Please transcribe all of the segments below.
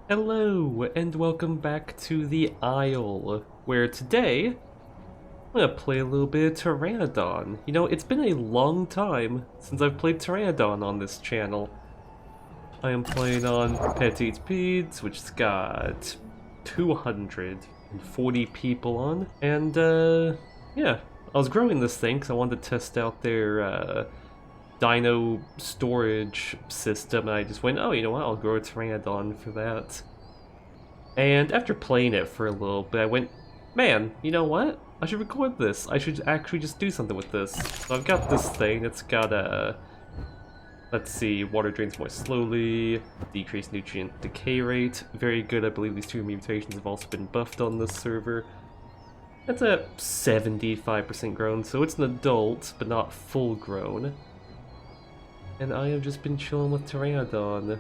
Hello, and welcome back to the Isle, where today I'm gonna play a little bit of Pteranodon. You know, it's been a long time since I've played Pteranodon on this channel. I am playing on Petite Peds, which has got 240 people on, and yeah, I was growing this thing because I wanted to test out their dino storage system, and I just went, oh, you know what, I'll grow a Pteranodon for that. And after playing it for a little bit, I went, man, you know what? I should record this. I should actually just do something with this. So I've got this thing. It's got a, let's see, water drains more slowly, decreased nutrient decay rate. Very good. I believe these two mutations have also been buffed on this server. That's at 75% grown, so it's an adult, but not full grown. And I have just been chilling with Pteranodon.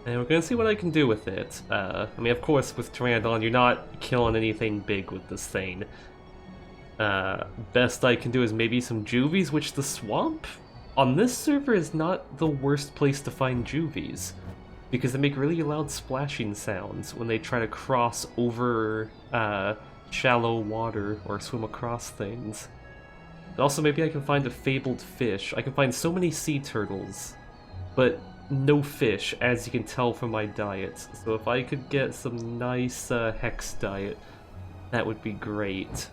And we're gonna see what I can do with it. I mean, of course, with Pteranodon, you're not killing anything big with this thing. Best I can do is maybe some juvies, which the swamp on this server is not the worst place to find juvies, because they make really loud splashing sounds when they try to cross over shallow water or swim across things. And also, maybe I can find a fabled fish. I can find so many sea turtles, but no fish, as you can tell from my diet. So if I could get some nice hex diet, that would be great.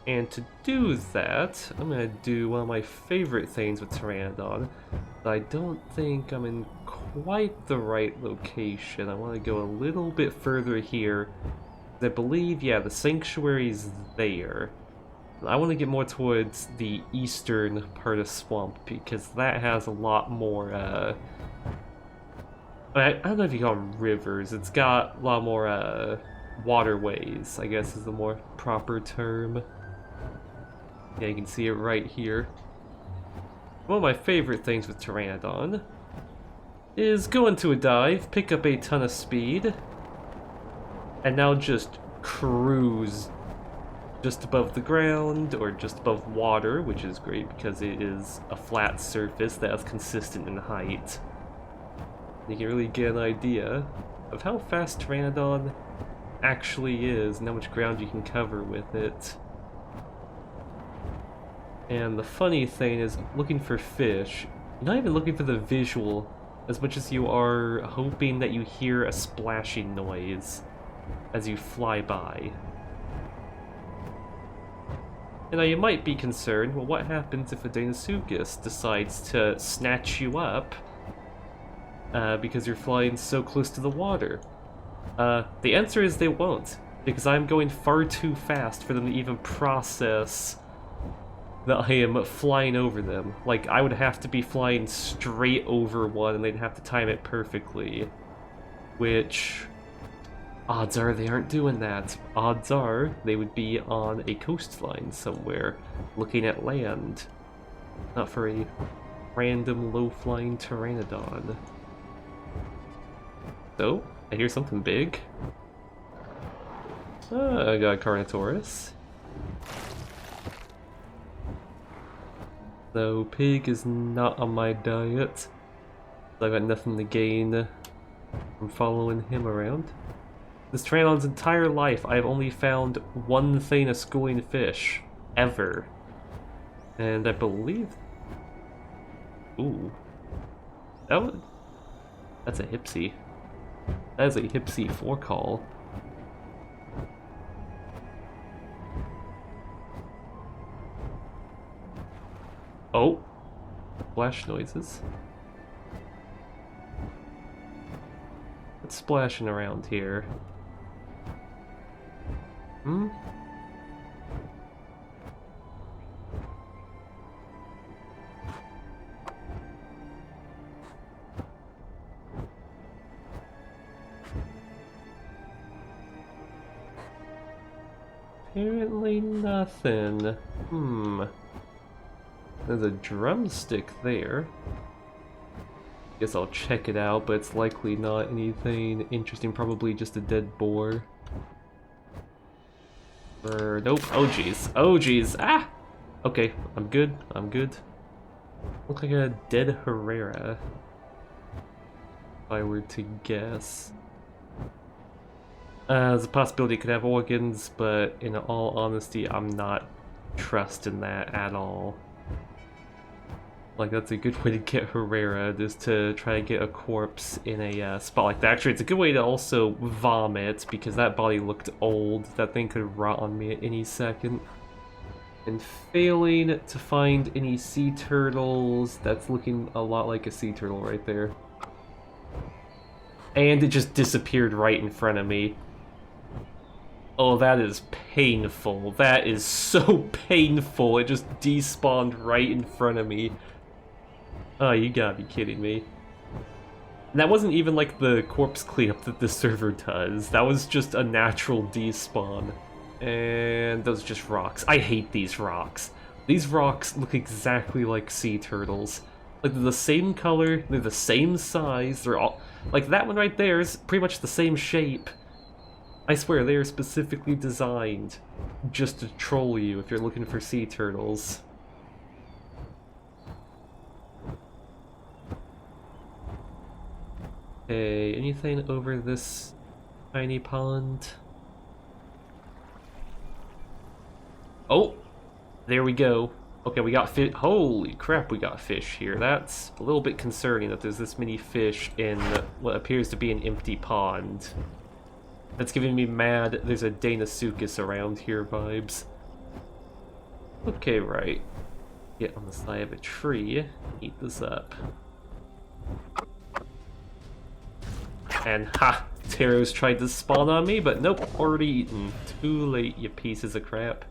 And to do that, I'm gonna do one of my favorite things with Pteranodon. But I don't think I'm in quite the right location. I want to go a little bit further here. I believe, yeah, the sanctuary's there. I want to get more towards the eastern part of Swamp, because that has a lot more, I don't know if you call them rivers, it's got a lot more, waterways, I guess is the more proper term. Yeah, you can see it right here. One of my favorite things with Pteranodon is go into a dive, pick up a ton of speed, and now just cruise just above the ground or just above water, which is great because it is a flat surface that is consistent in height. You can really get an idea of how fast Pteranodon actually is and how much ground you can cover with it. And the funny thing is, looking for fish, you're not even looking for the visual as much as you are hoping that you hear a splashing noise as you fly by. And now you might be concerned, well, what happens if a Deinosuchus decides to snatch you up because you're flying so close to the water? The answer is they won't, because I'm going far too fast for them to even process that I am flying over them. Like, I would have to be flying straight over one and they'd have to time it perfectly, which odds are they aren't doing that. Odds are they would be on a coastline somewhere, looking at land. Not for a random low-flying Pteranodon. So, I hear something big. I got a Carnotaurus. Though pig is not on my diet. I've got nothing to gain from following him around. This Pteranodon's entire life, I've only found one thing of schooling fish. Ever. And I believe... Ooh. That's a Hypsy. That is a Hypsy forecall. Oh! Splash noises. What's splashing around here? Hmm? Apparently nothing. There's a drumstick there. Guess I'll check it out, but it's likely not anything interesting. Probably just a dead boar. Nope. Oh jeez. Oh jeez. Ah! Okay, I'm good. I'm good. Look like a dead Herrera. if I were to guess. There's a possibility it could have organs, but in all honesty, I'm not trusting that at all. Like, that's a good way to get Herrera, is to try to get a corpse in a spot like that. Actually, it's a good way to also vomit, because that body looked old. That thing could rot on me at any second. And failing to find any sea turtles. That's looking a lot like a sea turtle right there. And it just disappeared right in front of me. Oh, that is painful. That is so painful. It just despawned right in front of me. Oh, you gotta be kidding me. And that wasn't even like the corpse cleanup that the server does. That was just a natural despawn. And those are just rocks. I hate these rocks. These rocks look exactly like sea turtles. Like, they're the same color, they're the same size, they're all... Like, that one right there is pretty much the same shape. I swear, they are specifically designed just to troll you if you're looking for sea turtles. Okay, anything over this tiny pond? Oh! There we go. Okay, we got fish. Holy crap, we got fish here. That's a little bit concerning that there's this many fish in what appears to be an empty pond. That's giving me mad there's a Deinosuchus around here vibes. Okay, right. Get on the side of a tree, eat this up. And ha! Pteros tried to spawn on me, but nope, already eaten. Too late, you pieces of crap.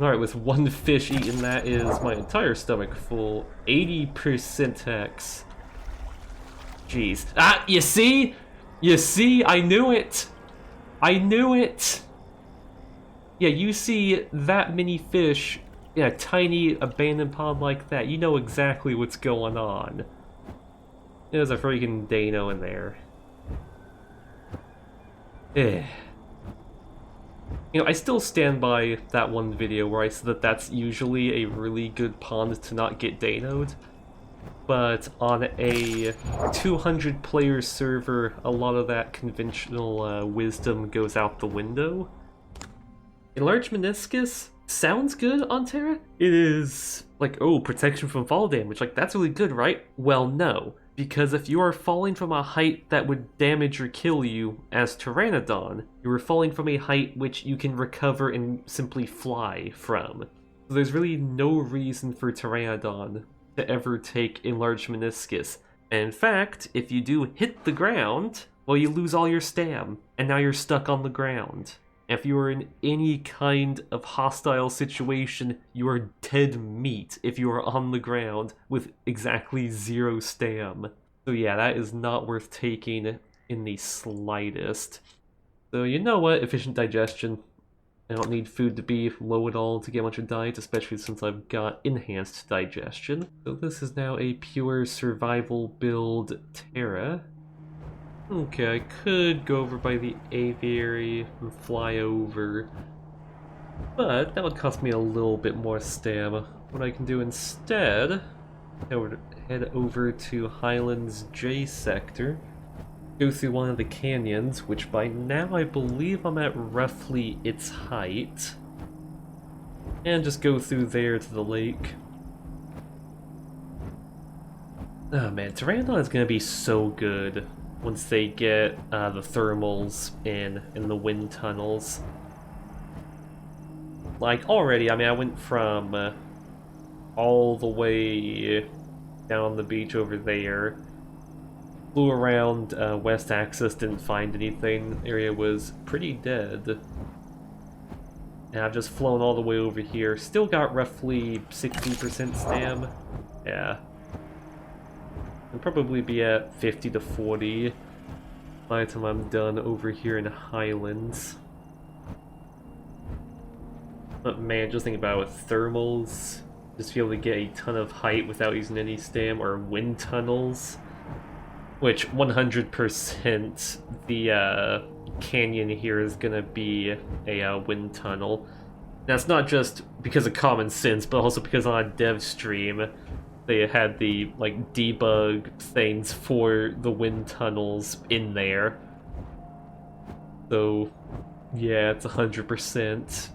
Alright, with one fish eaten, that is my entire stomach full. 80% X. Jeez. Ah, you see? You see? I knew it! I knew it! Yeah, you see that many fish in a tiny abandoned pond like that, you know exactly what's going on. There's a freaking Dano in there. Eh. You know, I still stand by that one video where I said that that's usually a really good pond to not get Danoed. But on a 200-player server, a lot of that conventional wisdom goes out the window. Enlarged meniscus sounds good on Terra. It is like, oh, protection from fall damage. Like, that's really good, right? Well, no. Because if you are falling from a height that would damage or kill you as Pteranodon, you are falling from a height which you can recover and simply fly from. So there's really no reason for Pteranodon to ever take enlarged meniscus. And in fact, if you do hit the ground, well, you lose all your stam, and now you're stuck on the ground. If you are in any kind of hostile situation, you are dead meat if you are on the ground with exactly 0 stam. So yeah, that is not worth taking in the slightest. So you know what? Efficient digestion. I don't need food to be low at all to get much of diet, especially since I've got enhanced digestion. So this is now a pure survival build Terra. Okay, I could go over by the aviary and fly over, but that would cost me a little bit more stam. What I can do instead, head over to Highlands J sector, go through one of the canyons, which by now I believe I'm at roughly its height, and just go through there to the lake. Oh man, Pteranodon is going to be so good once they get the thermals in the wind tunnels. Like, already, I mean, I went from all the way down the beach over there, flew around west axis, didn't find anything, the area was pretty dead. And I've just flown all the way over here, still got roughly 60% stam, yeah. I'll probably be at 50 to 40 by the time I'm done over here in Highlands. But man, just think about it with thermals, just be able to get a ton of height without using any stam, or wind tunnels, which 100% the canyon here is gonna be a wind tunnel. That's not just because of common sense, but also because on a dev stream, They had the, like, debug things for the wind tunnels in there. So, yeah, it's 100%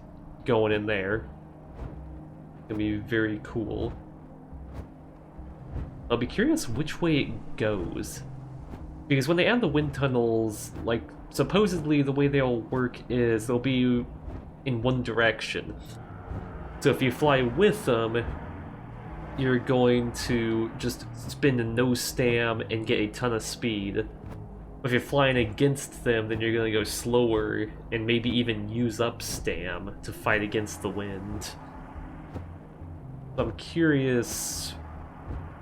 going in there. It's gonna be very cool. I'll be curious which way it goes. Because when they add the wind tunnels, like, supposedly the way they'll work is they'll be in one direction. So if you fly with them, you're going to just spin a no stam and get a ton of speed. If you're flying against them, then you're going to go slower and maybe even use up stam to fight against the wind. I'm curious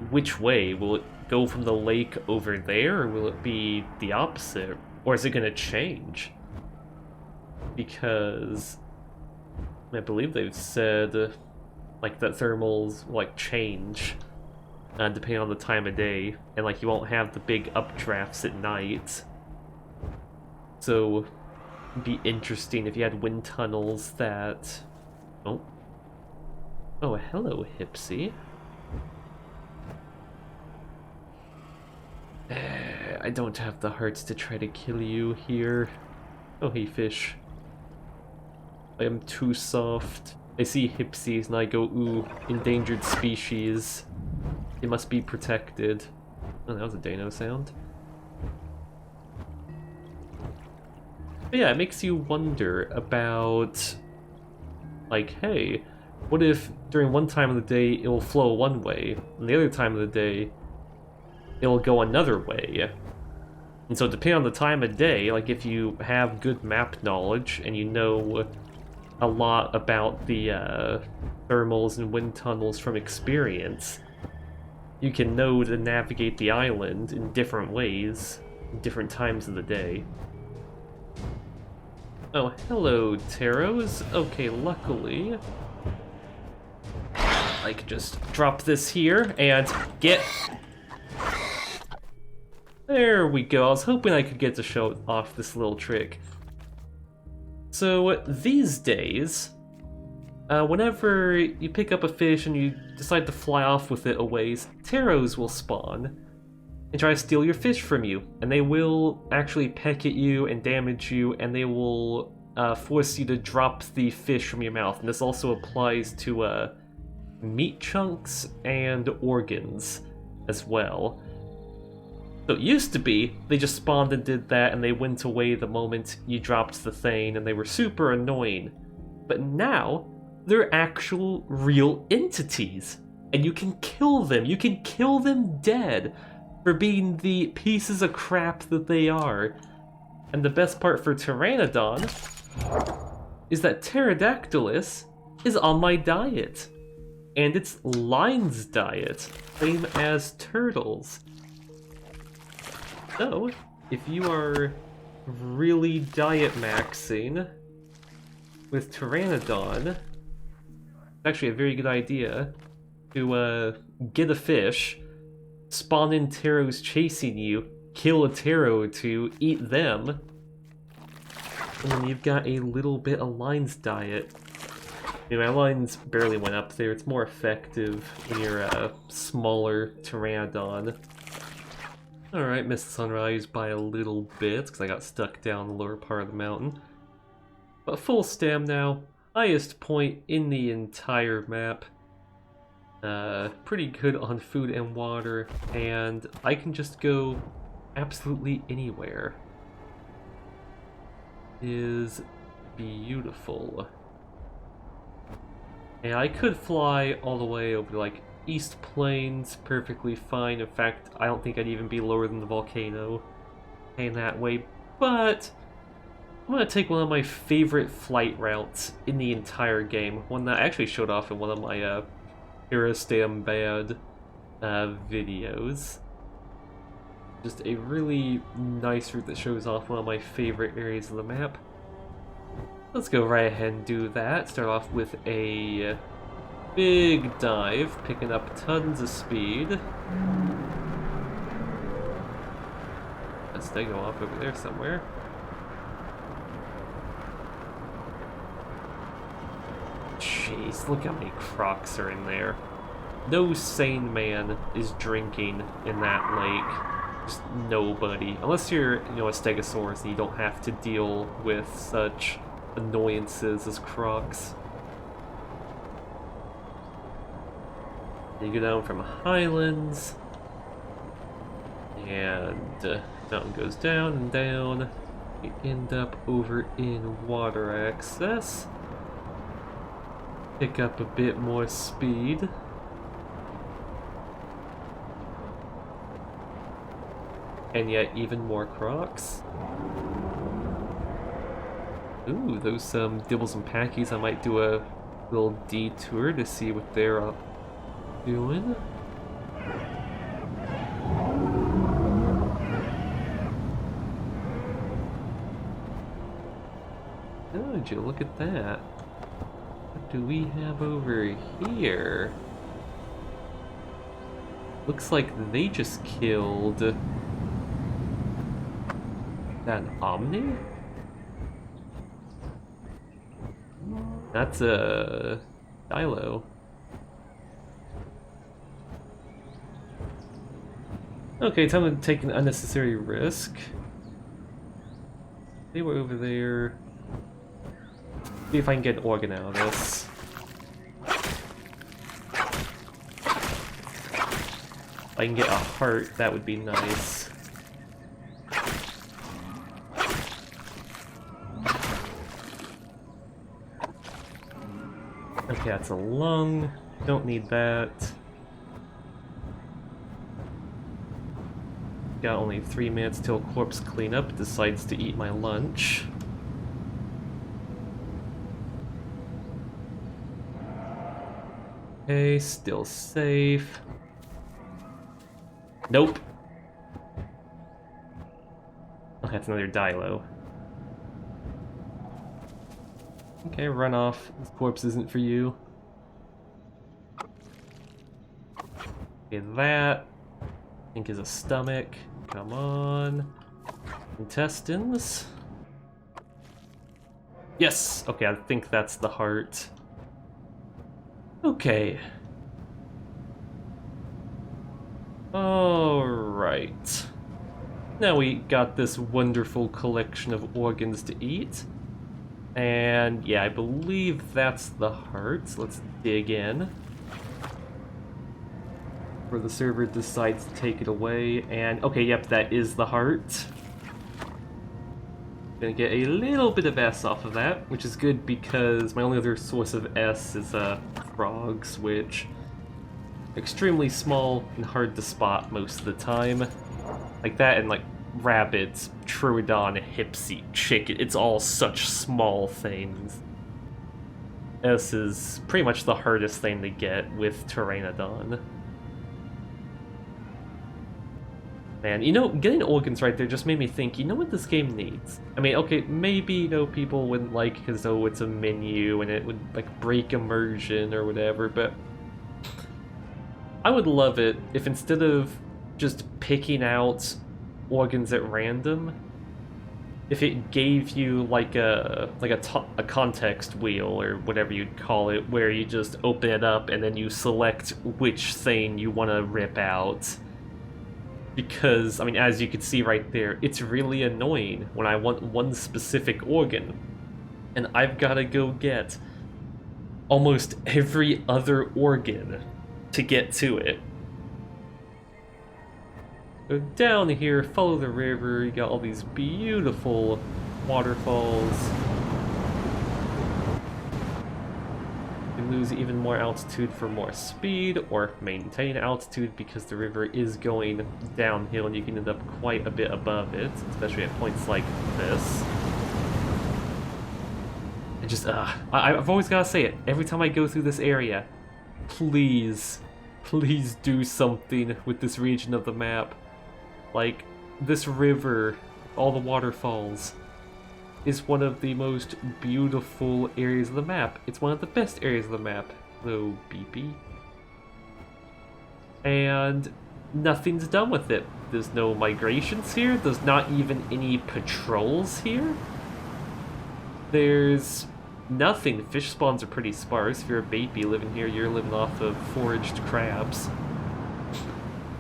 which way. Will it go from the lake over there, or will it be the opposite? Or is it going to change? Because I believe they've said like that thermals like change depending on the time of day, and like you won't have the big updrafts at night. So it'd be interesting if you had wind tunnels that... Oh, hello, Hipsy. I don't have the hearts to try to kill you here. Oh, hey, fish. I am too soft. I see Hipsies and I go, ooh, endangered species. They must be protected. Oh, that was a Dano sound. But yeah, it makes you wonder about, like, hey, what if during one time of the day it'll flow one way, and the other time of the day it'll go another way? And so depending on the time of day, like if you have good map knowledge and you know a lot about the thermals and wind tunnels from experience, you can know to navigate the island in different ways, different times of the day. Oh, hello, Taros. Okay, luckily I could just drop this here and get... There we go. I was hoping I could get to show off this little trick. So these days, whenever you pick up a fish and you decide to fly off with it a ways, Taros will spawn and try to steal your fish from you. And they will actually peck at you and damage you, and they will force you to drop the fish from your mouth. And this also applies to meat chunks and organs as well. So it used to be, they just spawned and did that, and they went away the moment you dropped the thing, and they were super annoying. But now, they're actual real entities, and you can kill them. You can kill them dead for being the pieces of crap that they are. And the best part for Pteranodon is that Pterodactylus is on my diet. And it's Line's diet, same as turtles. So, if you are really diet maxing with Pteranodon, it's actually a very good idea to get a fish, spawn in Taros chasing you, kill a Taro or two, eat them, and then you've got a little bit of Line's diet. I mean, my lines barely went up there. It's more effective when you're a smaller Pteranodon. Alright, missed sunrise by a little bit, because I got stuck down the lower part of the mountain. But full stam now, highest point in the entire map. Pretty good on food and water, and I can just go absolutely anywhere. It is beautiful. And I could fly all the way over to, like, East Plains perfectly fine. In fact, I don't think I'd even be lower than the volcano in that way, but I'm gonna take one of my favorite flight routes in the entire game, one that I actually showed off in one of my Aerostam Bad videos. Just a really nice route that shows off one of my favorite areas of the map. Let's go right ahead and do that. Start off with a big dive, picking up tons of speed. Let's go off over there somewhere. Jeez, look how many crocs are in there. No sane man is drinking in that lake. Just nobody. Unless you're, you know, a stegosaurus and you don't have to deal with such annoyances as crocs. You go down from Highlands, and mountain goes down and down. You end up over in water access. Pick up a bit more speed. And yet even more crocs. Ooh, those dibbles and packies. I might do a little detour to see what they're up doing. Oh, would you look at that? What do we have over here? Looks like they just killed... Is that an Omni? That's a Dilo. Okay, time to take an unnecessary risk. They were over there. See if I can get an organ out of this. If I can get a heart, that would be nice. Okay, that's a lung. Don't need that. Got only 3 minutes till corpse cleanup decides to eat my lunch. Okay, still safe. Nope. Oh, that's another Dilo. Okay, run off. This corpse isn't for you. Okay, that I think is a stomach. Come on. Intestines. Yes! Okay, I think that's the heart. Okay. Alright. Now we got this wonderful collection of organs to eat. And yeah, I believe that's the heart. So let's dig in. Where the server decides to take it away. And okay, yep, that is the heart. Gonna get a little bit of S off of that, which is good because my only other source of S is frogs, which are extremely small and hard to spot most of the time. Like that and like rabbits, Pteranodon, Hypsy, chicken, it's all such small things. S is pretty much the hardest thing to get with Pteranodon. Man, you know, getting organs right there just made me think, you know what this game needs? I mean, okay, maybe, you know, people wouldn't like it because, oh, it's a menu and it would, like, break immersion or whatever, but I would love it if instead of just picking out organs at random, if it gave you like a context wheel or whatever you'd call it, where you just open it up and then you select which thing you want to rip out. Because, I mean, as you can see right there, it's really annoying when I want one specific organ, and I've got to go get almost every other organ to get to it. Go down here, follow the river, you got all these beautiful waterfalls. You lose even more altitude for more speed, or maintain altitude because the river is going downhill and you can end up quite a bit above it, especially at points like this. And just, I've always got to say it, every time I go through this area, please do something with this region of the map. Like, this river, all the waterfalls, is one of the most beautiful areas of the map. It's one of the best areas of the map, though beepy. And nothing's done with it. There's no migrations here. There's not even any patrols here. There's nothing. Fish spawns are pretty sparse. If you're a baby living here, you're living off of foraged crabs.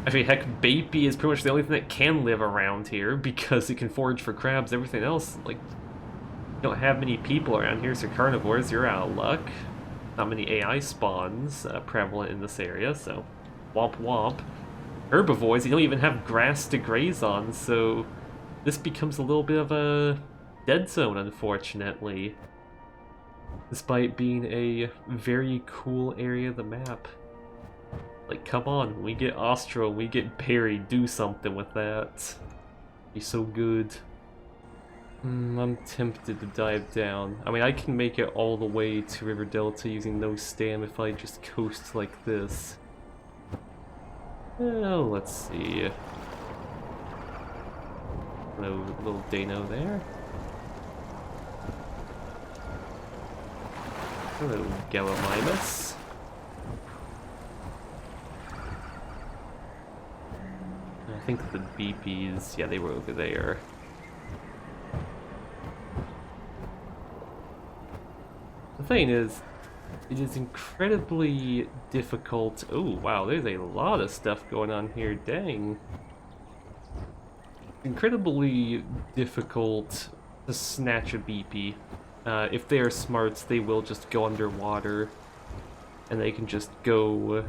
Actually, heck, Baby is pretty much the only thing that can live around here because it can forage for crabs. Everything else, like, you don't have many people around here, so carnivores, you're out of luck. Not many AI spawns prevalent in this area, so womp womp. Herbivores, you don't even have grass to graze on, so this becomes a little bit of a dead zone, unfortunately. Despite being a very cool area of the map. Like, come on, we get Ostro, we get Perry, do something with that. Be so good. I'm tempted to dive down. I mean, I can make it all the way to River Delta using no stam if I just coast like this. Well, let's see. Hello, little Dano there. Hello, Gallimimus. I think the BPs, yeah, they were over there. The thing is, it is incredibly difficult. Oh, wow, there's a lot of stuff going on here, dang. Incredibly difficult to snatch a BP. If they are smarts, they will just go underwater, and they can just go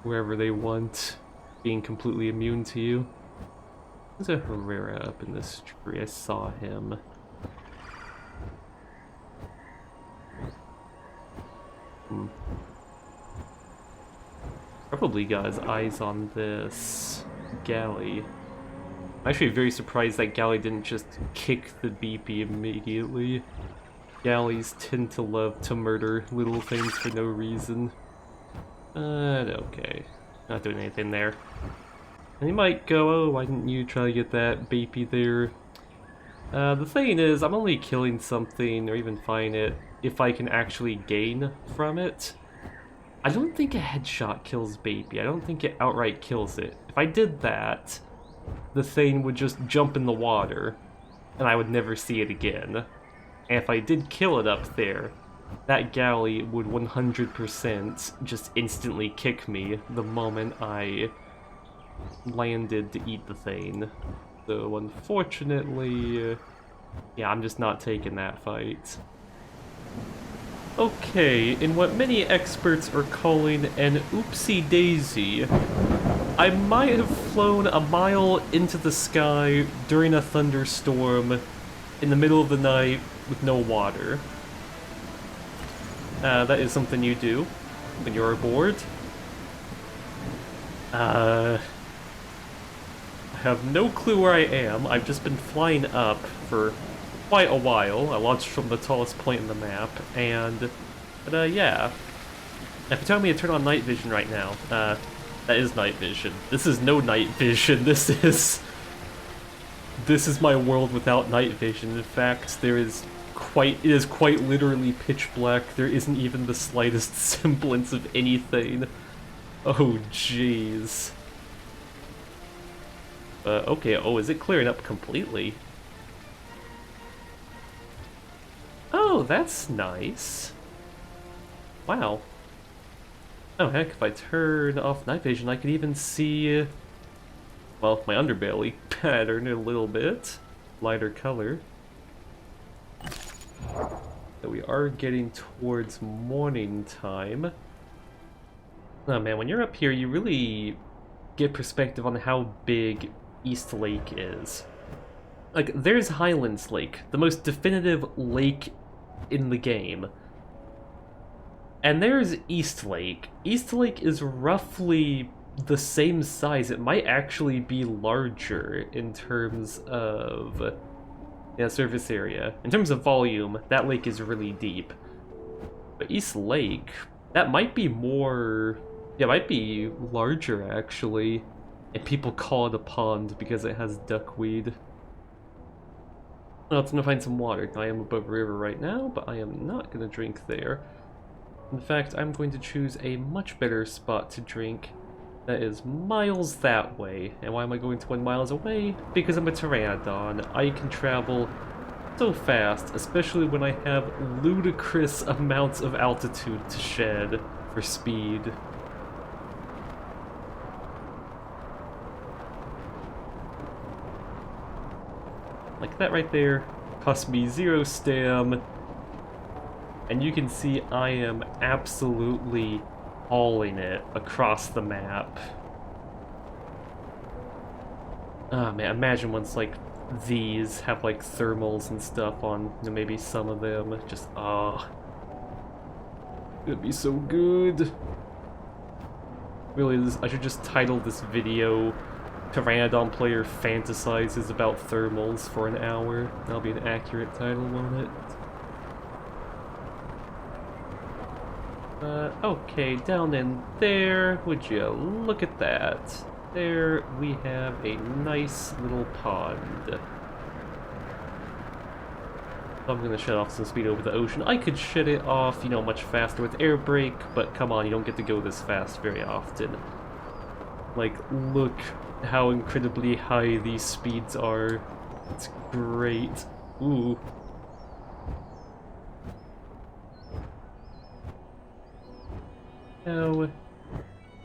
wherever they want, being completely immune to you. There's a Herrera up in this tree. I saw him. Probably got his eyes on this galley. I'm actually very surprised that galley didn't just kick the BP immediately. Galleys tend to love to murder little things for no reason. Okay. Not doing anything there. And he might go, oh, why didn't you try to get that BP there? The thing is, I'm only killing something, or even find it, if I can actually gain from it. I don't think a headshot kills Baby. I don't think it outright kills it. If I did that, the thing would just jump in the water, and I would never see it again. And if I did kill it up there, that galley would 100% just instantly kick me the moment I landed to eat the thing. So unfortunately, yeah, I'm just not taking that fight. Okay, in what many experts are calling an oopsie daisy, I might have flown a mile into the sky during a thunderstorm in the middle of the night with no water. That is something you do when you're aboard. I have no clue where I am. I've just been flying up for quite a while. I launched from the tallest point in the map, and yeah. If you're telling me to turn on night vision right now, that is night vision. This is no night vision. This is my world without night vision. In fact, it is quite literally pitch black. There isn't even the slightest semblance of anything. Oh, jeez. Okay, oh, is it clearing up completely? Oh, that's nice. Wow. Oh, heck, if I turn off night vision, I could even see, well, my underbelly pattern a little bit. Lighter color. So we are getting towards morning time. Oh man, when you're up here, you really get perspective on how big East Lake is. Like, there's Highlands Lake, the most definitive lake in the game. And there's East Lake. East Lake is roughly the same size. It might actually be larger in terms of surface area. In terms of volume, that lake is really deep. But East Lake, that might be more... yeah, it might be larger, actually. And people call it a pond because it has duckweed. Well, it's gonna find some water. I am above a river right now, but I am not gonna drink there. In fact, I'm going to choose a much better spot to drink that is miles that way. And why am I going to 1 mile away? Because I'm a Pteranodon. I can travel so fast, especially when I have ludicrous amounts of altitude to shed for speed. Like that right there cost me 0 stam, and you can see I am absolutely hauling it across the map. Ah, man, imagine once like these have like thermals and stuff on, you know, maybe some of them. Just it'd be so good. Really, I should just title this video Pteranodon player fantasizes about thermals for an hour. That'll be an accurate title, won't it? Okay, down in there, would you look at that? There we have a nice little pond. I'm gonna shut off some speed over the ocean. I could shut it off, you know, much faster with air brake, but come on, you don't get to go this fast very often. Like, look how incredibly high these speeds are. It's great. Ooh. Now,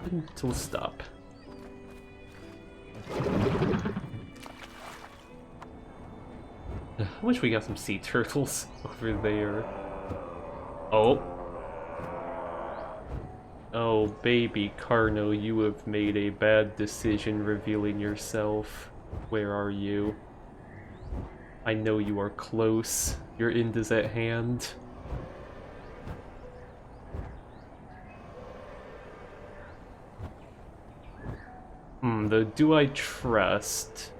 until stop. I wish we got some sea turtles over there. Oh. Oh, baby Carno, you have made a bad decision revealing yourself. Where are you? I know you are close. Your end is at hand. Though, do I trust...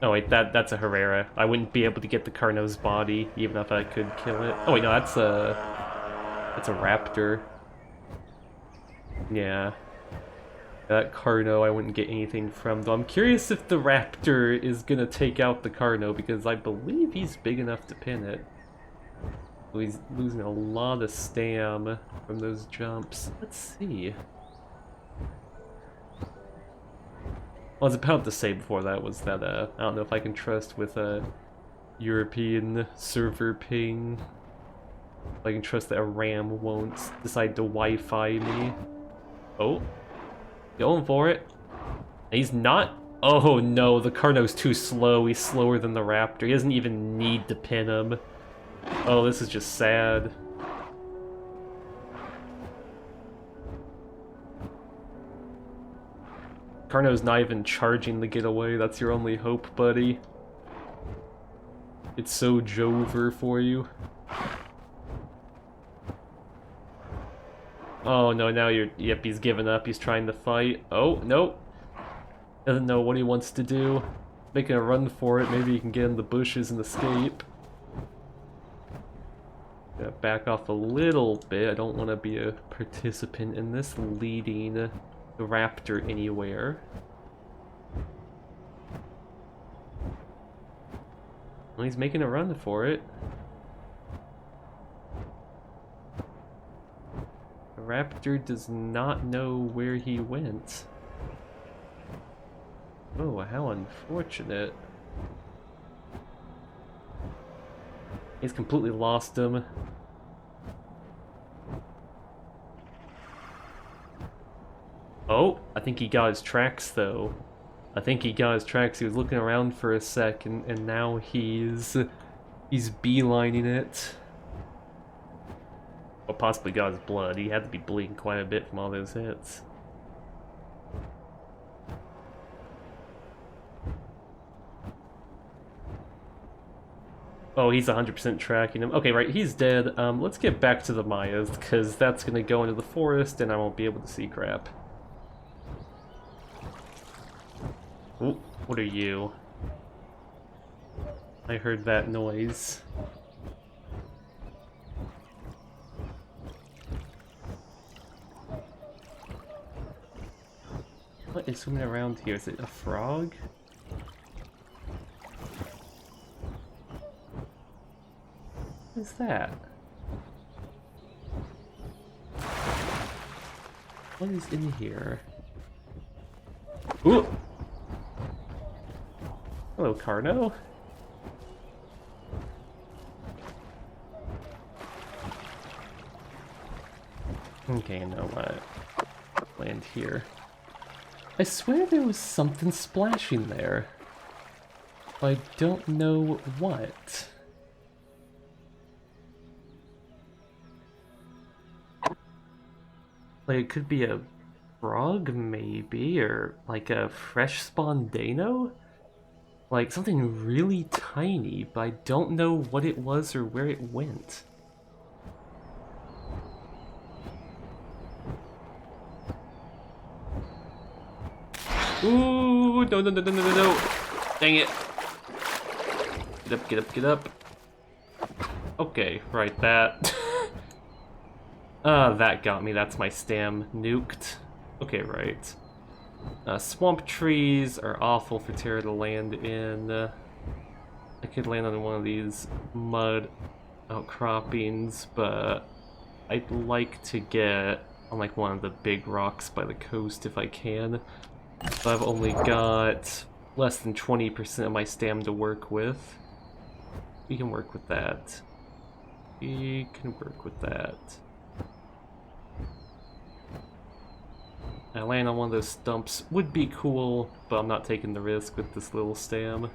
Oh wait, that's a Herrera. I wouldn't be able to get the Carno's body, even if I could kill it. Oh wait, no, that's a raptor. Yeah. That Carno I wouldn't get anything from, though. I'm curious if the raptor is gonna take out the Carno, because I believe he's big enough to pin it. So he's losing a lot of stam from those jumps. Let's see. Well, I was about to say before that was that, I don't know if I can trust with a European server ping. I can trust that a RAM won't decide to Wi-Fi me. Oh. Going for it. He's not. Oh no, the Carno's too slow. He's slower than the Raptor. He doesn't even need to pin him. Oh, this is just sad. Carno's not even charging the getaway. That's your only hope, buddy. It's so Jover for you. Oh no, now you're... Yep, he's given up. He's trying to fight. Oh, nope. Doesn't know what he wants to do. Making a run for it. Maybe he can get in the bushes and escape. Gotta back off a little bit. I don't want to be a participant in this leading the raptor anywhere. Well, he's making a run for it. The raptor does not know where he went. Oh, how unfortunate. He's completely lost him. Oh, I think he got his tracks though. I think he got his tracks. He was looking around for a sec, and now he's beelining it. Or possibly got his blood. He had to be bleeding quite a bit from all those hits. Oh, he's 100% tracking him. Okay, right, he's dead. Let's get back to the Mayas, because that's gonna go into the forest, and I won't be able to see crap. Ooh, what are you? I heard that noise. What is swimming around here? Is it a frog? What is that? What is in here? Ooh! Hello, Carno. Okay, you know what? Land here. I swear there was something splashing there. I don't know what. Like, it could be a frog, maybe, or like a fresh spawn Dano? Like, something really tiny, but I don't know what it was or where it went. Ooh, no, no, no, no, no, no, no. Dang it. Get up, get up, get up. Okay, right, that. That got me. That's my stam nuked. Okay, right. Swamp trees are awful for Terra to land in. I could land on one of these mud outcroppings, but I'd like to get on like one of the big rocks by the coast if I can. So I've only got less than 20% of my stam to work with. We can work with that. We can work with that. I land on one of those stumps would be cool, but I'm not taking the risk with this little stam.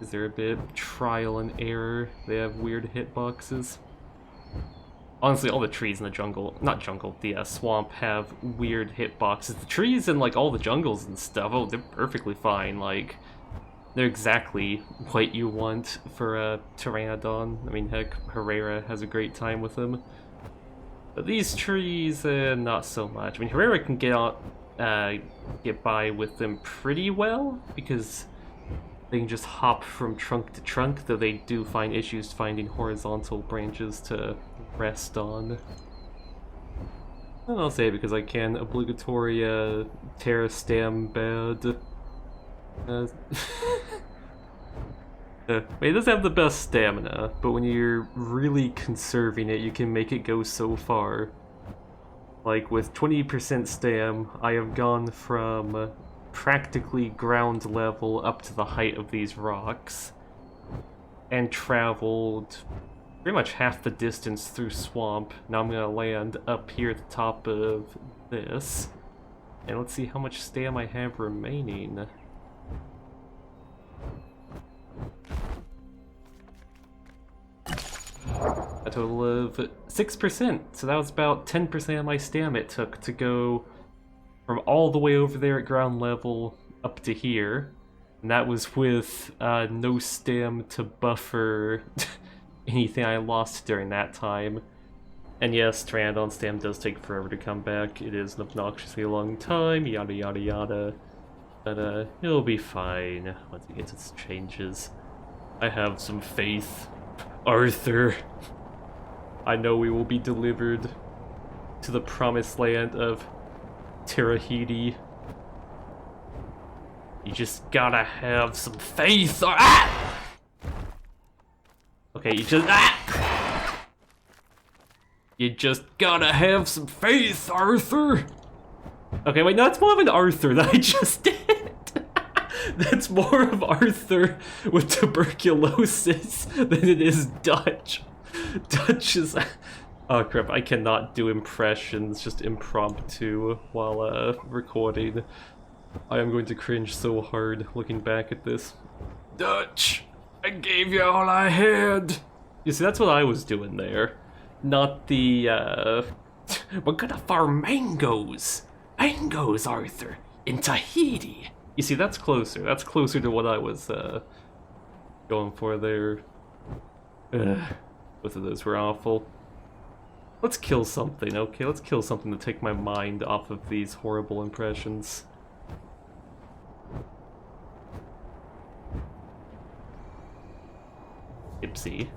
Is there a bit of trial and error? They have weird hitboxes. Honestly, all the trees in the jungle, not jungle, the swamp have weird hitboxes. The trees in like all the jungles and stuff, oh, they're perfectly fine. Like, they're exactly what you want for a Pteranodon. I mean, heck, Herrera has a great time with them. But these trees, not so much. I mean, Herrera can get by with them pretty well, because they can just hop from trunk to trunk, though they do find issues finding horizontal branches to rest on. And I'll say it because I can. Obligatory Terra Stam bad. It doesn't have the best stamina, but when you're really conserving it, you can make it go so far. Like, with 20% stam, I have gone from practically ground level up to the height of these rocks, and traveled pretty much half the distance through swamp. Now I'm gonna land up here at the top of this, and let's see how much stam I have remaining. A total of 6%, so that was about 10% of my stam it took to go from all the way over there at ground level up to here. And that was with no stam to buffer anything I lost during that time. And yes, Pteranodon stam does take forever to come back. It is an obnoxiously long time, yada yada yada. But it'll be fine once it gets its changes. I have some faith. Arthur. I know we will be delivered to the promised land of Terahidi. You just gotta have some faith. Ah! Okay, you just gotta have some faith, Arthur. Okay, wait, no, that's more of an Arthur that I just did. That's more of Arthur with tuberculosis than it is Dutch. Dutch is... Oh crap, I cannot do impressions, just impromptu while recording. I am going to cringe so hard looking back at this. Dutch, I gave you all I had. You see, that's what I was doing there. Not the, we're gonna farm mangoes. Mangoes, Arthur, in Tahiti. You see, that's closer. That's closer to what I was, going for there. Ugh. Both of those were awful. Let's kill something, okay? Let's kill something to take my mind off of these horrible impressions. Hipsy.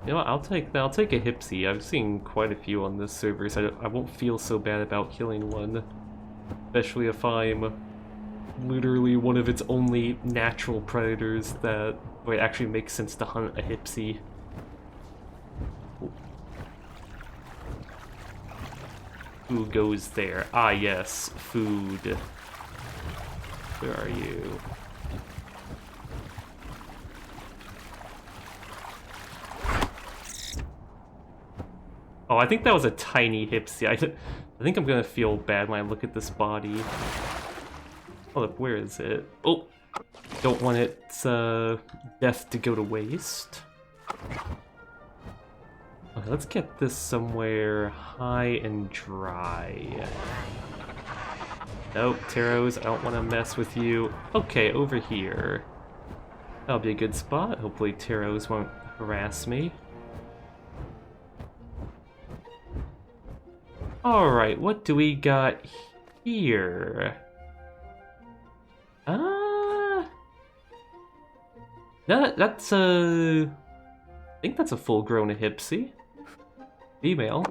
You know what, I'll take a Hipsy. I've seen quite a few on this server, so I won't feel so bad about killing one. Especially if I'm literally one of its only natural predators that... Wait, it actually makes sense to hunt a Hipsy. Who goes there? Ah, yes, food. Where are you? Oh, I think that was a tiny Hipsy. I think I'm gonna feel bad when I look at this body. Hold up, where is it? Oh! Don't want its death to go to waste. Okay, let's get this somewhere high and dry. Nope, Pteros, I don't want to mess with you. Okay, over here. That'll be a good spot. Hopefully Pteros won't harass me. Alright, what do we got here? That's a... I think that's a full-grown Hipsy. Female.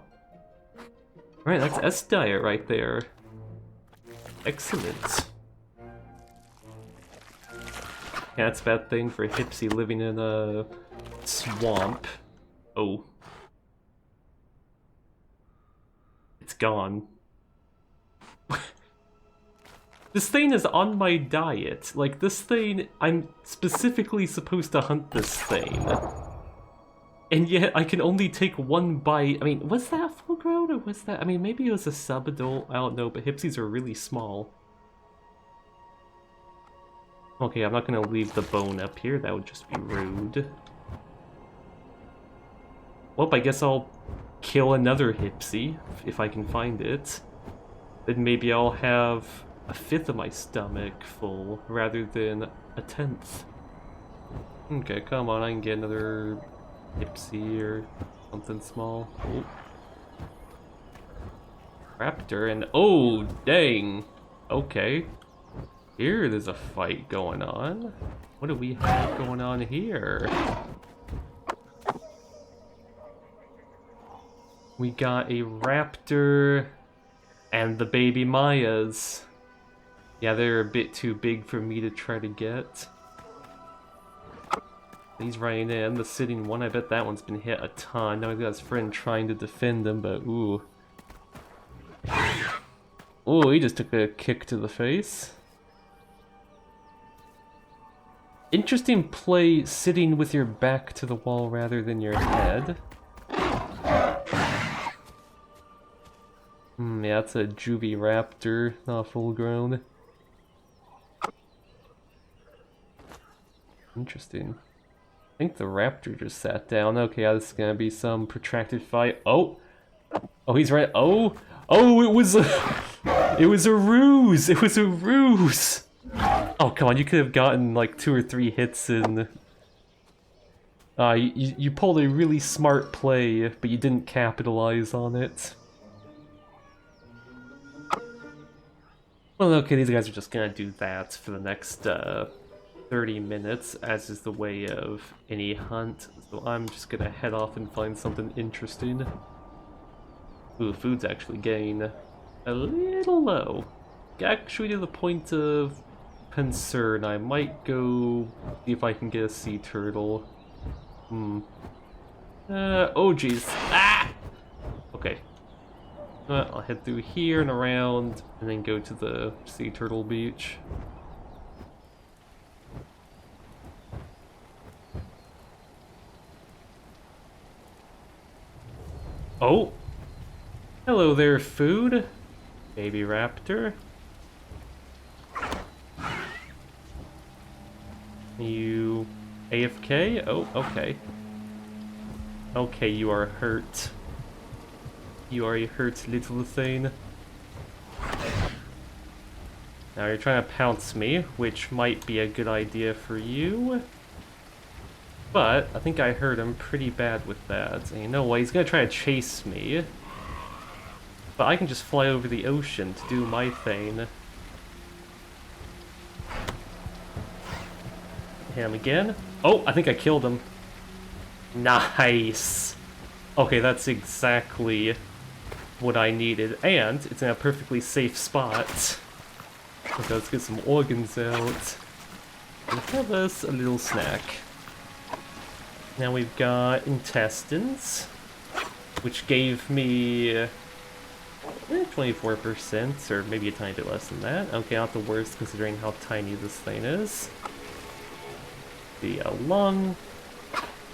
Right, that's S-Diet right there. Excellent. Yeah, that's a bad thing for a Hipsy living in a swamp. Oh. It's gone. This thing is on my diet. Like, this thing, I'm specifically supposed to hunt this thing. And yet, I can only take one bite. I mean, was that full grown or was that... I mean, maybe it was a sub-adult. I don't know, but Hipsies are really small. Okay, I'm not gonna leave the bone up here. That would just be rude. Well, I guess I'll kill another Hipsy, if I can find it. Then maybe I'll have a fifth of my stomach full, rather than a tenth. Okay, come on, I can get another Hipsy or something small. Oh. Raptor, and oh, dang! Okay. Here there's a fight going on. What do we have going on here? We got a raptor and the baby Mayas. Yeah, they're a bit too big for me to try to get. He's running in, the sitting one, I bet that one's been hit a ton. Now he's got his friend trying to defend him, but ooh. Ooh, he just took a kick to the face. Interesting play sitting with your back to the wall rather than your head. Yeah, that's a juvie raptor, not full grown. Interesting. I think the raptor just sat down. Okay, this is gonna be some protracted fight. Oh! Oh, he's right. Oh! Oh, it was a... It was a ruse! It was a ruse! Oh, come on, you could have gotten like 2 or 3 hits in. You pulled a really smart play, but you didn't capitalize on it. Well, okay, these guys are just gonna do that for the next 30 minutes, as is the way of any hunt. So I'm just gonna head off and find something interesting. Ooh, food's actually getting a little low. Actually, to the point of concern, I might go see if I can get a sea turtle. Oh geez. Ah! Okay. I'll head through here and around, and then go to the sea turtle beach. Oh! Hello there, food. Baby raptor. You AFK? Oh, okay. Okay, you are hurt. You are a hurt little thing. Now you're trying to pounce me, which might be a good idea for you. But I think I hurt him pretty bad with that. And you know what? He's gonna try to chase me. But I can just fly over the ocean to do my thing. Hit him again. Oh, I think I killed him. Nice. Okay, that's exactly what I needed. And it's in a perfectly safe spot. Okay, let's get some organs out. And have us a little snack. Now we've got intestines, which gave me 24%, or maybe a tiny bit less than that. Okay, not the worst considering how tiny this thing is. The lung,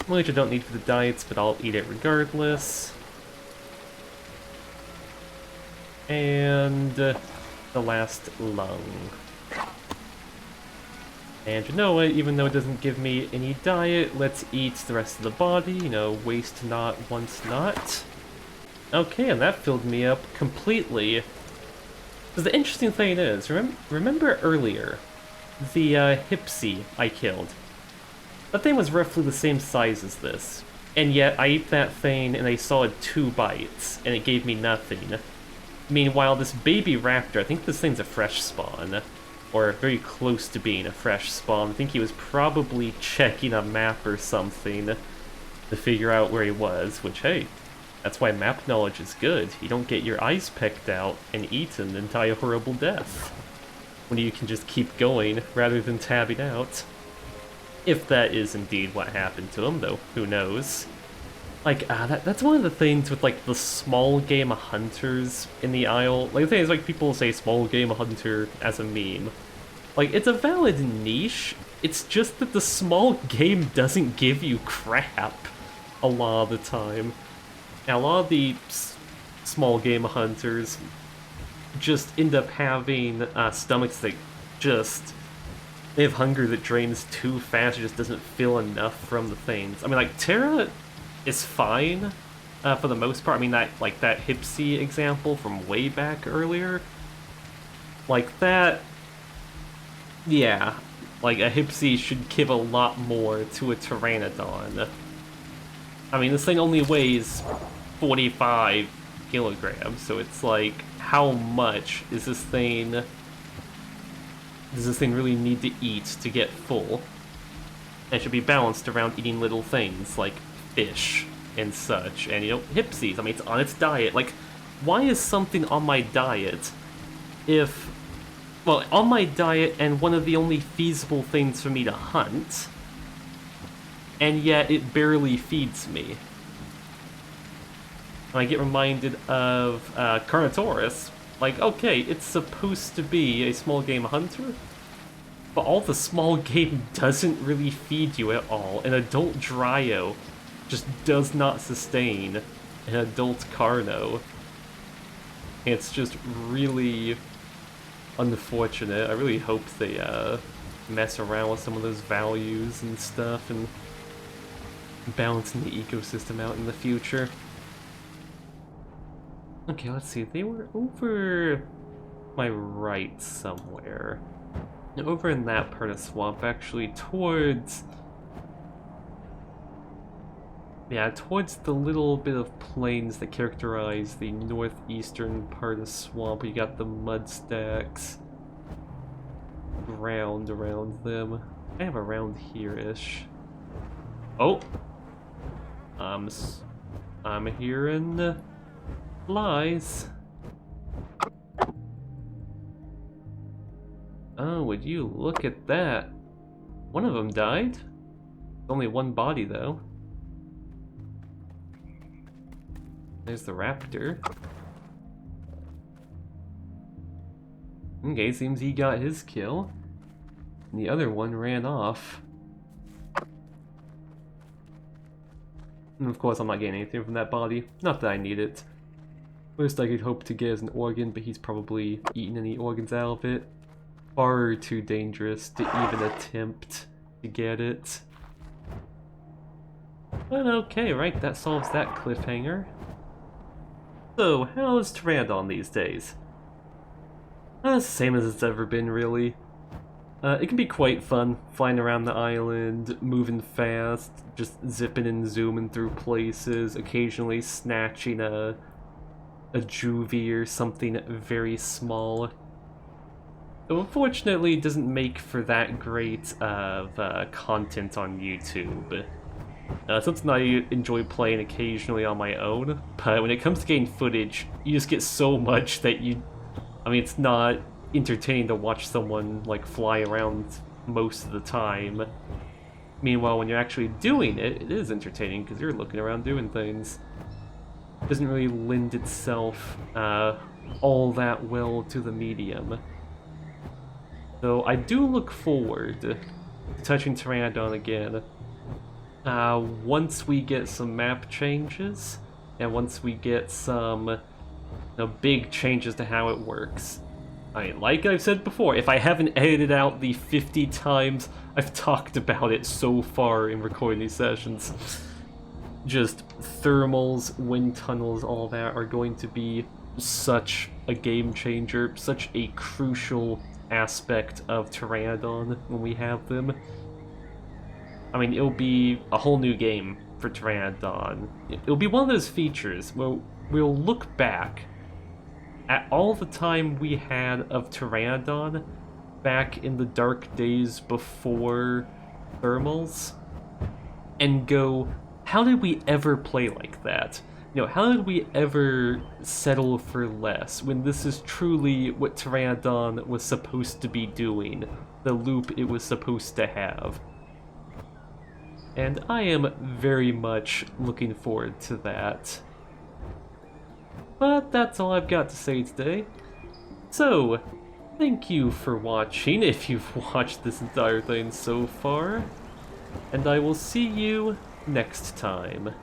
which I don't need for the diets, but I'll eat it regardless. And the last lung. And you know what, even though it doesn't give me any diet, let's eat the rest of the body, you know, waste not, want not. Okay, and that filled me up completely. Because the interesting thing is, remember earlier, the Hypsy I killed? That thing was roughly the same size as this, and yet I ate that thing in a solid 2 bites, and it gave me nothing. Meanwhile, this baby raptor, I think this thing's a fresh spawn, or very close to being a fresh spawn. I think he was probably checking a map or something to figure out where he was, which, hey, that's why map knowledge is good. You don't get your eyes pecked out and eaten and die a horrible death, when you can just keep going rather than tabbing out. If that is indeed what happened to him, though, who knows. Like, that's one of the things with, like, the small game hunters in the Isle. Like, the thing is, like, people say small game hunter as a meme. Like, it's a valid niche, it's just that the small game doesn't give you crap a lot of the time. Now, a lot of the small game hunters just end up having stomachs that just... They have hunger that drains too fast, it just doesn't feel enough from the things. I mean, like, Terra is fine for the most part. I mean, that Hypsy example from way back earlier, like that, yeah, like a Hypsy should give a lot more to a Pteranodon. I mean, this thing only weighs 45 kilograms, so it's like, how much is this thing, does this thing really need to eat to get full? It should be balanced around eating little things like fish and such, and, you know, Hypsies, I mean, it's on its diet. Like, why is something on my diet if, well, on my diet and one of the only feasible things for me to hunt, and yet it barely feeds me? And I get reminded of Carnotaurus. Like, okay, it's supposed to be a small game hunter, but all the small game doesn't really feed you at all. An adult Dryo just does not sustain an adult Carno. It's just really unfortunate. I really hope they mess around with some of those values and stuff and balancing the ecosystem out in the future. Okay, let's see. They were over my right somewhere. Over in that part of swamp, actually, towards... Yeah, towards the little bit of plains that characterize the northeastern part of swamp. You got the mud stacks. Ground around them. I have around here-ish. Oh! I'm hearing flies. Oh, would you look at that? One of them died. Only one body, though. There's the raptor. Okay, seems he got his kill. And the other one ran off. And of course I'm not getting anything from that body. Not that I need it. Most I could hope to get is an organ, but he's probably eaten any organs out of it. Far too dangerous to even attempt to get it. But okay, right, that solves that cliffhanger. So, how's Pteranodon these days? Same as it's ever been, really. It can be quite fun, flying around the island, moving fast, just zipping and zooming through places, occasionally snatching a juvie or something very small. Though unfortunately, it doesn't make for that great of content on YouTube. Something I enjoy playing occasionally on my own, but when it comes to getting footage, you just get so much that I mean, it's not entertaining to watch someone, like, fly around most of the time. Meanwhile, when you're actually doing it, it is entertaining, because you're looking around doing things. It doesn't really lend itself all that well to the medium. So I do look forward to touching Pteranodon again. Once we get some map changes, and once we get some big changes to how it works. I mean, like I've said before, if I haven't edited out the 50 times I've talked about it so far in recording these sessions, just thermals, wind tunnels, all that are going to be such a game changer, such a crucial aspect of Pteranodon when we have them. I mean, it'll be a whole new game for Pteranodon. It'll be one of those features where we'll look back at all the time we had of Pteranodon back in the dark days before thermals and go, how did we ever play like that? How did we ever settle for less when this is truly what Pteranodon was supposed to be doing, the loop it was supposed to have? And I am very much looking forward to that. But that's all I've got to say today. So, thank you for watching if you've watched this entire thing so far. And I will see you next time.